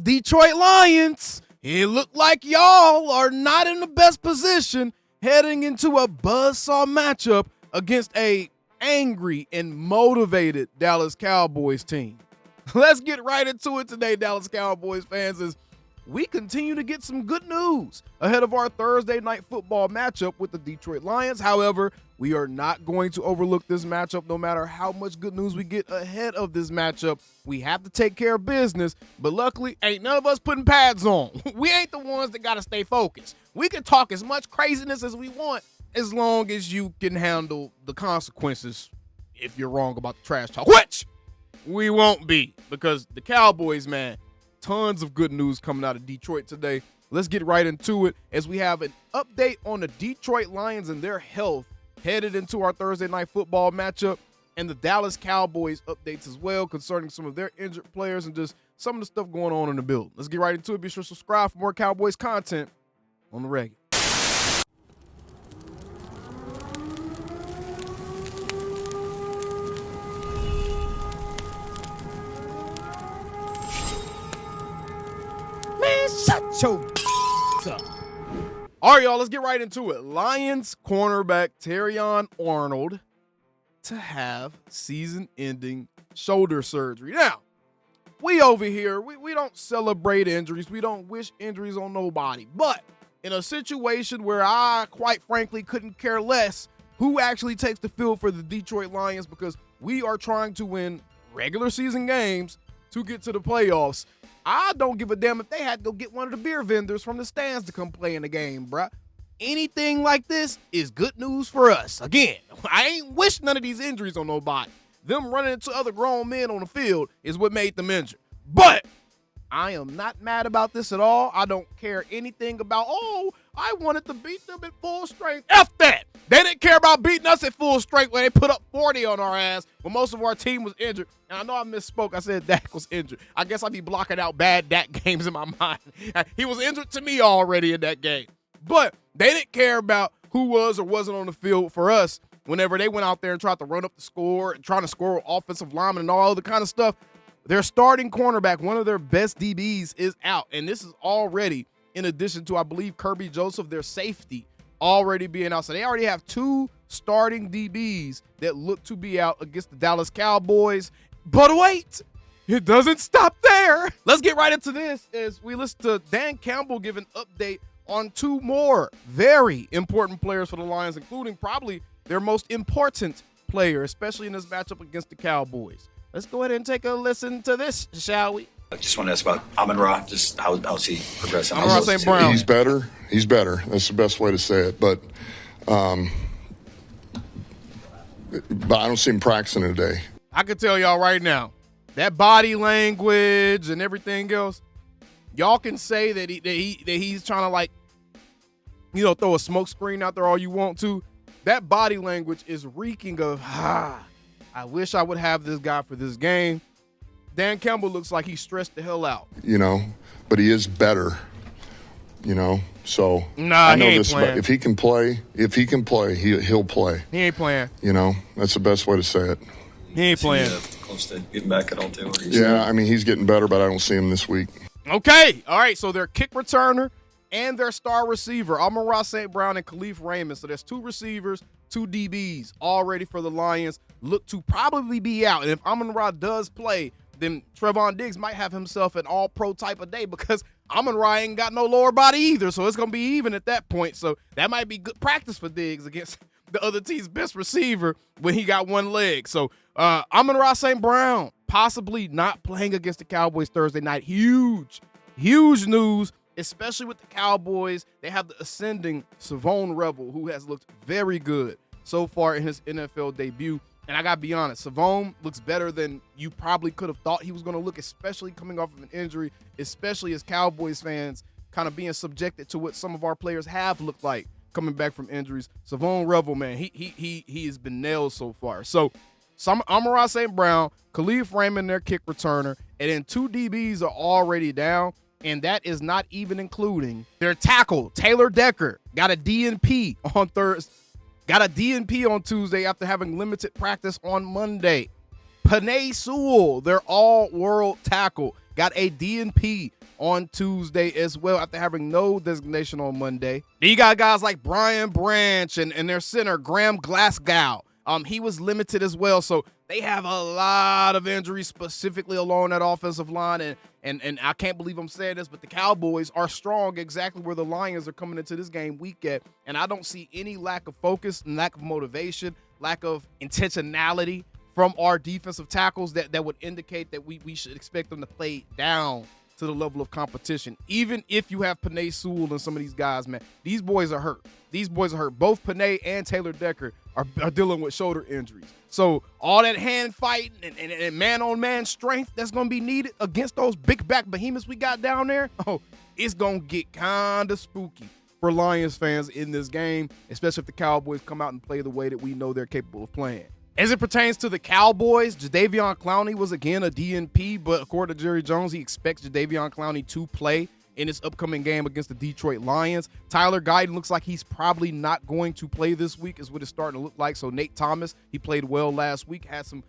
Detroit Lions, it looked like y'all are not in the best position heading into a buzzsaw matchup against a angry and motivated Dallas Cowboys team. Let's get right into it today, Dallas Cowboys fans, as we continue to get some good news ahead of our Thursday night football matchup with the Detroit Lions. However, we are not going to overlook this matchup no matter how much good news we get ahead of this matchup. We have to take care of business, but luckily, ain't none of us putting pads on. We ain't the ones that got to stay focused. We can talk as much craziness as we want as long as you can handle the consequences if you're wrong about the trash talk, which we won't be, because the Cowboys, man, tons of good news coming out of Detroit today. Let's get right into it as we have an update on the Detroit Lions and their health headed into our Thursday night football matchup, and the Dallas Cowboys updates as well concerning some of their injured players and just some of the stuff going on in the building. Let's get right into it. Be sure to subscribe for more Cowboys content on the regular. Shut your up. All right, y'all, let's get right into it. Lions cornerback Terrion Arnold to have season-ending shoulder surgery. Now, we over here, we don't celebrate injuries. We don't wish injuries on nobody. But in a situation where I, quite frankly, couldn't care less who actually takes the field for the Detroit Lions, because we are trying to win regular season games to get to the playoffs, I don't give a damn if they had to go get one of the beer vendors from the stands to come play in the game, bruh. Anything like this is good news for us. Again, I ain't wish none of these injuries on nobody. Them running into other grown men on the field is what made them injured. But I am not mad about this at all. I don't care anything about, I wanted to beat them at full strength. F that. They didn't care about beating us at full strength when they put up 40 on our ass when most of our team was injured. And I know I misspoke. I said Dak was injured. I guess I be blocking out bad Dak games in my mind. He was injured to me already in that game. But they didn't care about who was or wasn't on the field for us whenever they went out there and tried to run up the score and trying to score offensive linemen and all other kind of stuff. Their starting cornerback, one of their best DBs, is out. And this is already in addition to, I believe, Kirby Joseph, their safety, already being out. So they already have two starting DBs that look to be out against the Dallas Cowboys. But wait, it doesn't stop there. Let's get right into this as we listen to Dan Campbell give an update on two more very important players for the Lions, including probably their most important player, especially in this matchup against the Cowboys. Let's go ahead and take a listen to this, shall we? I just want to ask about amon'ra, just how's he progressing? Amon'ra St. Brown. He's better. He's better. That's the best way to say it. But I don't see him practicing today. I can tell y'all right now, that body language and everything else, y'all can say that he's trying to throw a smoke screen out there all you want to. That body language is reeking of, I wish I would have this guy for this game. Dan Campbell looks like he's stressed the hell out. But he is better. So I know this. Playing. If he can play, he'll play. He ain't playing. That's the best way to say it. He ain't playing. Close to getting back at all too. Yeah, he's getting better, but I don't see him this week. Okay, all right. So their kick returner and their star receiver, amon'ra St. Brown and Khalif Raymond. So there's two receivers, two DBs all ready for the Lions. Look to probably be out. And if amon'ra does play, then Trevon Diggs might have himself an all-pro type of day, because amon'ra ain't got no lower body either, so it's going to be even at that point. So that might be good practice for Diggs against the other team's best receiver when he got one leg. So amon'ra St. Brown possibly not playing against the Cowboys Thursday night. Huge news, especially with the Cowboys. They have the ascending Savone Revel, who has looked very good so far in his NFL debut. And I got to be honest, Savone looks better than you probably could have thought he was going to look, especially coming off of an injury, especially as Cowboys fans kind of being subjected to what some of our players have looked like coming back from injuries. Savone Revel, man, he has been nailed so far. So amon'ra St. Brown, Khalif Raymond, their kick returner, and then two DBs are already down, and that is not even including their tackle, Taylor Decker, got a DNP on Thursday. Got a DNP on Tuesday after having limited practice on Monday. Penei Sewell, their all-world tackle, got a DNP on Tuesday as well after having no designation on Monday. Then you got guys like Brian Branch and their center, Graham Glasgow. He was limited as well, so they have a lot of injuries specifically along that offensive line, and I can't believe I'm saying this, but the Cowboys are strong exactly where the Lions are coming into this game week at, and I don't see any lack of focus, lack of motivation, lack of intentionality from our defensive tackles that would indicate that we should expect them to play down to the level of competition. Even if you have Penei Sewell and some of these guys, man, these boys are hurt. Both Penei and Taylor Decker are dealing with shoulder injuries. So all that hand fighting and man-on-man strength that's going to be needed against those big back behemoths we got down there, it's going to get kind of spooky for Lions fans in this game, especially if the Cowboys come out and play the way that we know they're capable of playing. As it pertains to the Cowboys, Jadeveon Clowney was again a DNP, but according to Jerry Jones, he expects Jadeveon Clowney to play in this upcoming game against the Detroit Lions. Tyler Guyton looks like he's probably not going to play this week is what it's starting to look like. So Nate Thomas, he played well last week, had some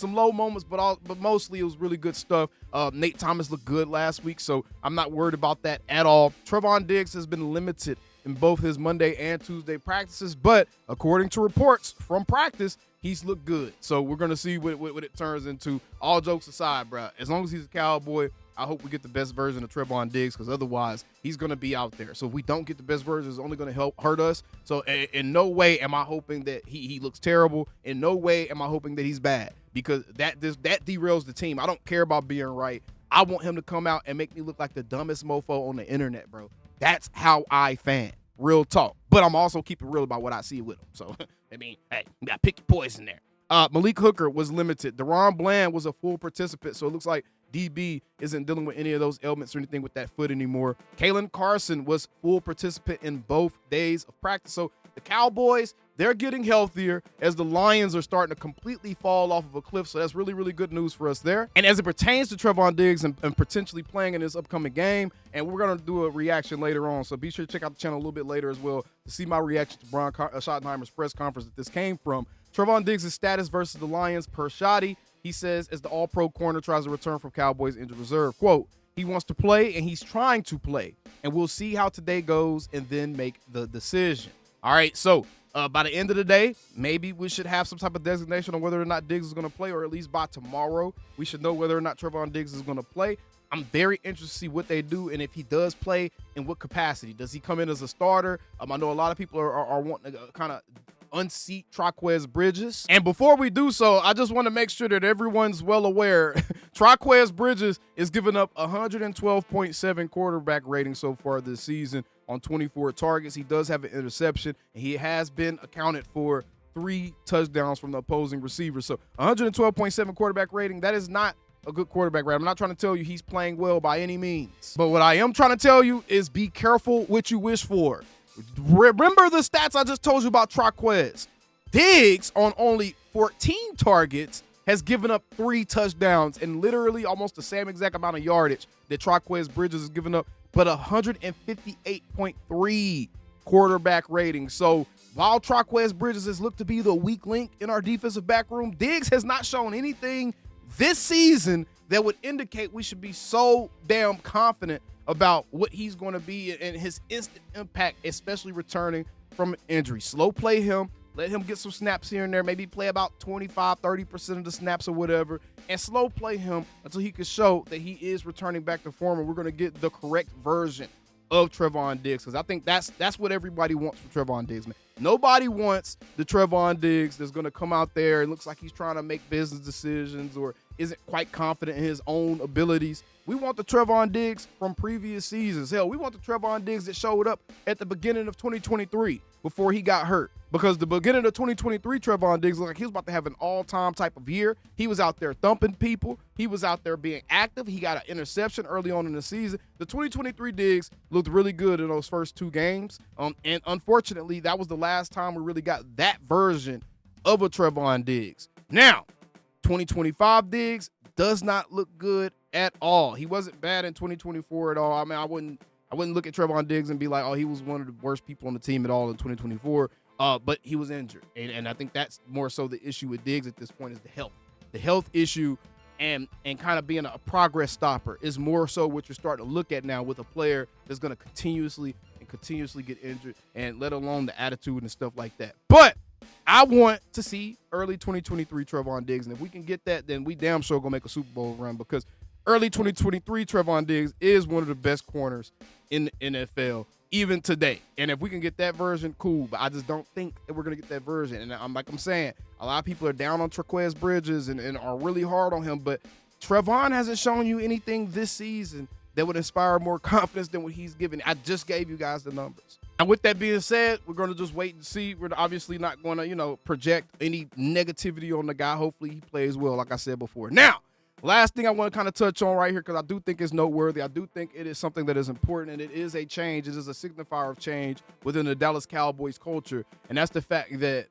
low moments, but mostly it was really good stuff. Nate Thomas looked good last week, so I'm not worried about that at all. Trevon Diggs has been limited in both his Monday and Tuesday practices, but according to reports from practice, he's looked good. So we're going to see what it turns into. All jokes aside, bro, as long as he's a Cowboy, I hope we get the best version of Trevon Diggs, because otherwise he's going to be out there. So if we don't get the best version, it's only going to hurt us. So in no way am I hoping that he looks terrible. In no way am I hoping that he's bad, because that derails the team. I don't care about being right. I want him to come out and make me look like the dumbest mofo on the internet, bro. That's how I fan. Real talk. But I'm also keeping real about what I see with him. So, I mean, hey, you got to pick your poison there. Malik Hooker was limited. Deron Bland was a full participant, so it looks like DB isn't dealing with any of those ailments or anything with that foot anymore. Kalen Carson was full participant in both days of practice. So the Cowboys, they're getting healthier as the Lions are starting to completely fall off of a cliff. So that's really, really good news for us there. And as it pertains to Trevon Diggs and potentially playing in this upcoming game, and we're going to do a reaction later on. So be sure to check out the channel a little bit later as well to see my reaction to Brian Schottenheimer's press conference that this came from. Trevon Diggs' status versus the Lions per Schotty. He says, as the all-pro corner tries to return from Cowboys injured reserve, quote, he wants to play and he's trying to play, and we'll see how today goes and then make the decision. All right, so by the end of the day, maybe we should have some type of designation on whether or not Diggs is going to play, or at least by tomorrow, we should know whether or not Trevon Diggs is going to play. I'm very interested to see what they do, and if he does play, in what capacity. Does he come in as a starter? I know a lot of people are wanting to kind of unseat Traquez Bridges. And before we do so, I just want to make sure that everyone's well aware Traquez Bridges is giving up 112.7 quarterback rating so far this season on 24 targets. He does have an interception, and he has been accounted for 3 touchdowns from the opposing receiver. So 112.7 quarterback rating, that is not a good quarterback rating. I'm not trying to tell you he's playing well by any means. But what I am trying to tell you is be careful what you wish for. Remember the stats I just told you about Traquez. Diggs, on only 14 targets, has given up 3 touchdowns and literally almost the same exact amount of yardage that Traquez Bridges has given up, but 158.3 quarterback rating. So while Traquez Bridges has looked to be the weak link in our defensive back room, Diggs has not shown anything this season that would indicate we should be so damn confident about what he's going to be and his instant impact, especially returning from an injury. Slow play him. Let him get some snaps here and there. Maybe play about 25, 30% of the snaps or whatever, and slow play him until he can show that he is returning back to form, and we're going to get the correct version of Trevon Diggs, because I think that's what everybody wants from Trevon Diggs, man. Nobody wants the Trevon Diggs that's going to come out there and looks like he's trying to make business decisions or isn't quite confident in his own abilities. We want the Trevon Diggs from previous seasons. Hell, we want the Trevon Diggs that showed up at the beginning of 2023 before he got hurt. Because the beginning of 2023, Trevon Diggs looked like he was about to have an all-time type of year. He was out there thumping people. He was out there being active. He got an interception early on in the season. The 2023 Diggs looked really good in those first 2 games. And unfortunately, that was the last time we really got that version of a Trevon Diggs. Now, 2025 Diggs does not look good at all. He wasn't bad in 2024 at all. I mean, I wouldn't look at Trevon Diggs and be like, oh, he was one of the worst people on the team at all in 2024. But he was injured. And I think that's more so the issue with Diggs at this point is the health. The health issue and kind of being a progress stopper is more so what you're starting to look at now with a player that's going to continuously get injured, and let alone the attitude and stuff like that. But I want to see early 2023 Trevon Diggs, and if we can get that, then we damn sure going to make a Super Bowl run, because early 2023 Trevon Diggs is one of the best corners in the NFL even today. And if we can get that version, cool. But I just don't think that we're going to get that version. And I'm saying, a lot of people are down on Traquez Bridges and are really hard on him. But Trevon hasn't shown you anything this season that would inspire more confidence than what he's given. I just gave you guys the numbers. And with that being said, we're going to just wait and see. We're obviously not going to, project any negativity on the guy. Hopefully he plays well, like I said before. Now, last thing I want to kind of touch on right here, because I do think it's noteworthy. I do think it is something that is important, and it is a change. It is a signifier of change within the Dallas Cowboys culture, and that's the fact that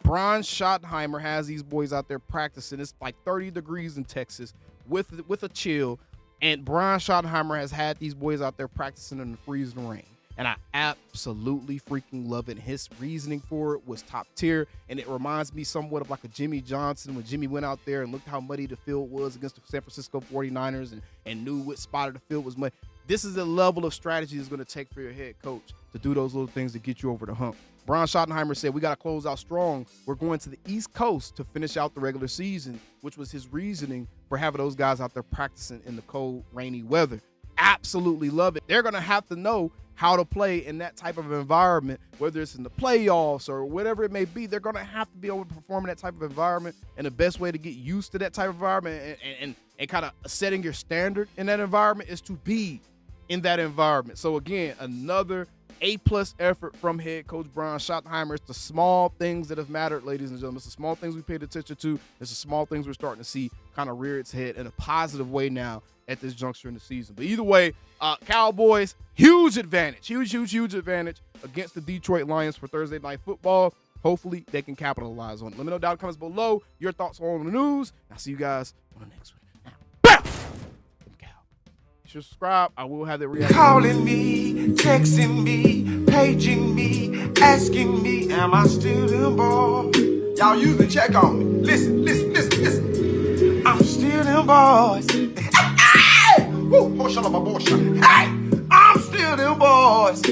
Brian Schottenheimer has these boys out there practicing. It's like 30 degrees in Texas with a chill, and Brian Schottenheimer has had these boys out there practicing in the freezing rain. And I absolutely freaking love it. His reasoning for it was top tier. And it reminds me somewhat of like a Jimmy Johnson, when Jimmy went out there and looked how muddy the field was against the San Francisco 49ers and knew what spot of the field was muddy. This is the level of strategy it's going to take for your head coach to do those little things to get you over the hump. Brian Schottenheimer said, we got to close out strong. We're going to the East Coast to finish out the regular season, which was his reasoning for having those guys out there practicing in the cold, rainy weather. Absolutely love it. They're going to have to know how to play in that type of environment, whether it's in the playoffs or whatever it may be. They're going to have to be able to perform in that type of environment, and the best way to get used to that type of environment and kind of setting your standard in that environment is to be in that environment. So again, another A+ effort from head coach Brian Schottenheimer. It's the small things that have mattered, ladies and gentlemen. It's the small things we paid attention to. It's the small things we're starting to see kind of rear its head in a positive way now at this juncture in the season. But either way, Cowboys, huge advantage against the Detroit Lions for Thursday Night Football. Hopefully they can capitalize on it. Let me know down in the comments below your thoughts on the news. I'll see you guys on the next one. Now, bam! You should subscribe. I will have that reaction. Calling me, texting me, paging me, asking me, am I still them boys? Y'all usually check on me. Listen. I'm still them boys. Hey! Woo! Hey! I'm still them boys.